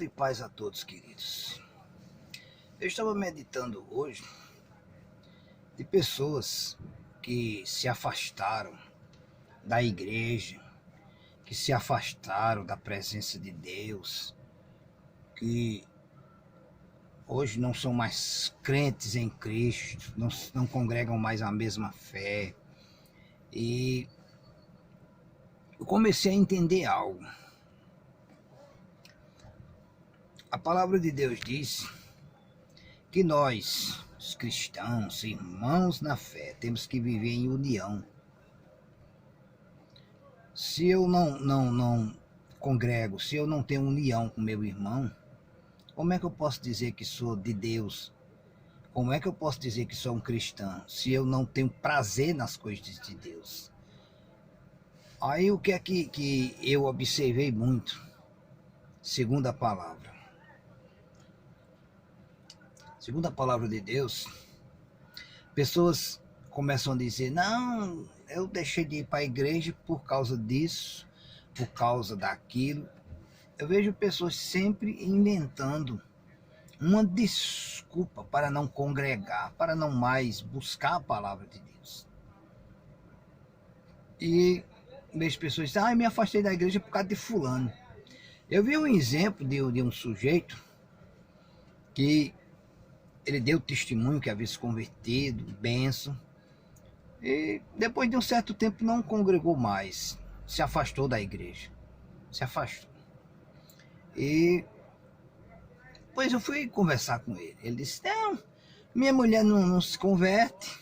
Graça e paz a todos, queridos. Eu estava meditando hoje de pessoas que se afastaram da igreja, que se afastaram da presença de Deus, que hoje não são mais crentes em Cristo, não congregam mais a mesma fé. E eu comecei a entender algo. A palavra de Deus diz que nós, os cristãos, irmãos na fé, temos que viver em união. Se eu não congrego, se eu não tenho união com meu irmão, como é que eu posso dizer que sou de Deus? Como é que eu posso dizer que sou um cristão, se eu não tenho prazer nas coisas de Deus? Aí o que é que eu observei muito, segundo a palavra? Segundo a palavra de Deus, pessoas começam a dizer, não, eu deixei de ir para a igreja por causa disso, por causa daquilo. Eu vejo pessoas sempre inventando uma desculpa para não congregar, para não mais buscar a palavra de Deus. E vejo pessoas dizendo, eu me afastei da igreja por causa de fulano. Eu vi um exemplo de um sujeito que ele deu testemunho que havia se convertido, bênção, e depois de um certo tempo não congregou mais, se afastou da igreja, se afastou. E depois eu fui conversar com ele. Ele disse, não, minha mulher não se converte,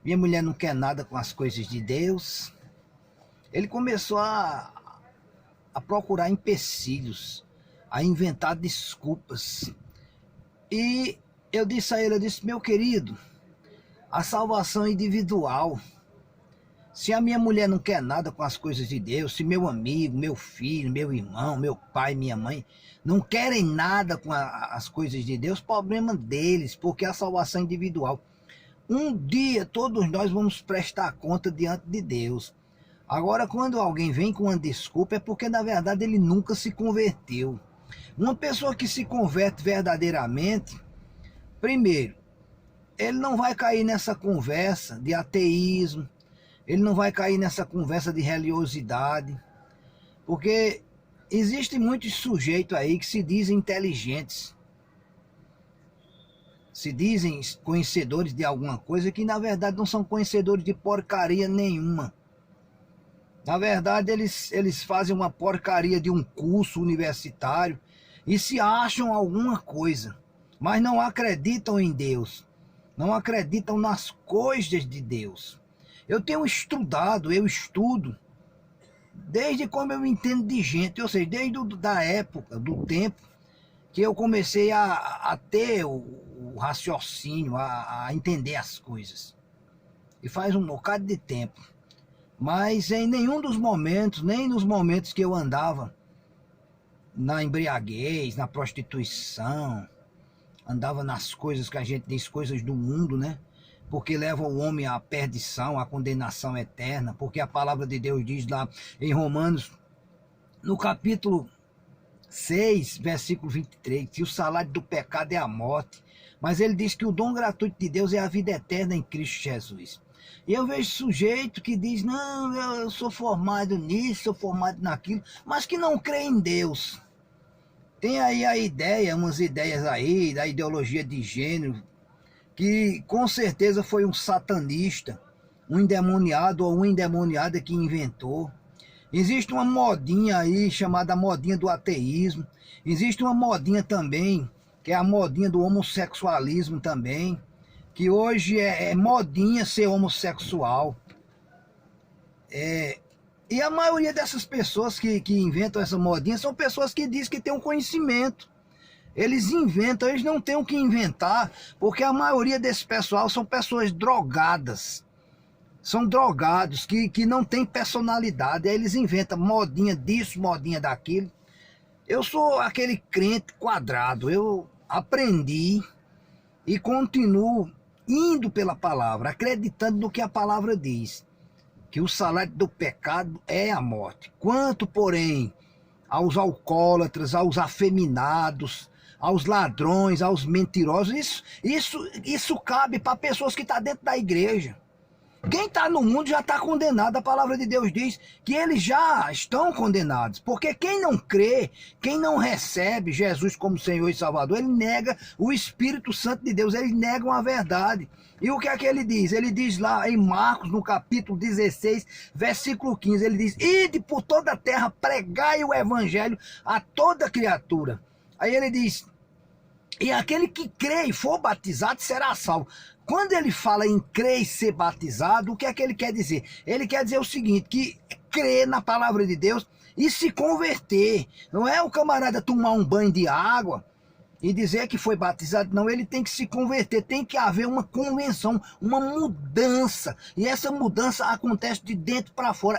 minha mulher não quer nada com as coisas de Deus. Ele começou a procurar empecilhos, a inventar desculpas. E eu disse a ele, meu querido, a salvação é individual. Se a minha mulher não quer nada com as coisas de Deus, se meu amigo, meu filho, meu irmão, meu pai, minha mãe não querem nada com as coisas de Deus, problema deles, porque a salvação é individual. Um dia todos nós vamos prestar conta diante de Deus. Agora, quando alguém vem com uma desculpa, é porque na verdade ele nunca se converteu. Uma pessoa que se converte verdadeiramente, primeiro, ele não vai cair nessa conversa de ateísmo, ele não vai cair nessa conversa de religiosidade, porque existem muitos sujeitos aí que se dizem inteligentes, se dizem conhecedores de alguma coisa que na verdade não são conhecedores de porcaria nenhuma. Na verdade eles fazem uma porcaria de um curso universitário e se acham alguma coisa, mas não acreditam em Deus, não acreditam nas coisas de Deus. Eu tenho estudado, eu estudo, desde como eu entendo de gente, ou seja, desde da época, do tempo, que eu comecei a ter o raciocínio, a entender as coisas. E faz um bocado de tempo. Mas em nenhum dos momentos, nem nos momentos que eu andava na embriaguez, na prostituição, andava nas coisas que a gente diz, coisas do mundo, né? Porque leva o homem à perdição, à condenação eterna, porque a palavra de Deus diz lá em Romanos, no capítulo 6, versículo 23, que o salário do pecado é a morte, mas ele diz que o dom gratuito de Deus é a vida eterna em Cristo Jesus. E eu vejo sujeito que diz, não, eu sou formado nisso, sou formado naquilo, mas que não crê em Deus. Tem aí a ideia, umas ideias aí, da ideologia de gênero, que com certeza foi um satanista, um endemoniado ou uma endemoniada que inventou. Existe uma modinha aí, chamada modinha do ateísmo. Existe uma modinha também, que é a modinha do homossexualismo também, que hoje é modinha ser homossexual. E a maioria dessas pessoas que inventam essa modinha são pessoas que dizem que têm um conhecimento. Eles inventam, eles não têm o que inventar, porque a maioria desse pessoal são pessoas drogadas. São drogados, que não têm personalidade. Aí eles inventam modinha disso, modinha daquilo. Eu sou aquele crente quadrado, eu aprendi e continuo indo pela palavra, acreditando no que a palavra diz, que o salário do pecado é a morte. Quanto, porém, aos alcoólatras, aos afeminados, aos ladrões, aos mentirosos. Isso cabe para pessoas que estão dentro da igreja. Quem está no mundo já está condenado. A palavra de Deus diz que eles já estão condenados. Porque quem não crê, quem não recebe Jesus como Senhor e Salvador, ele nega o Espírito Santo de Deus, eles negam a verdade. E o que é que ele diz? Ele diz lá em Marcos, no capítulo 16, versículo 15, ele diz: ide por toda a terra, pregai o evangelho a toda criatura. Aí ele diz: e aquele que crê e for batizado será salvo. Quando ele fala em crer e ser batizado, o que é que ele quer dizer? Ele quer dizer o seguinte, que crer na palavra de Deus e se converter. Não é o camarada tomar um banho de água e dizer que foi batizado, não, ele tem que se converter, tem que haver uma convenção, uma mudança. E essa mudança acontece de dentro para fora.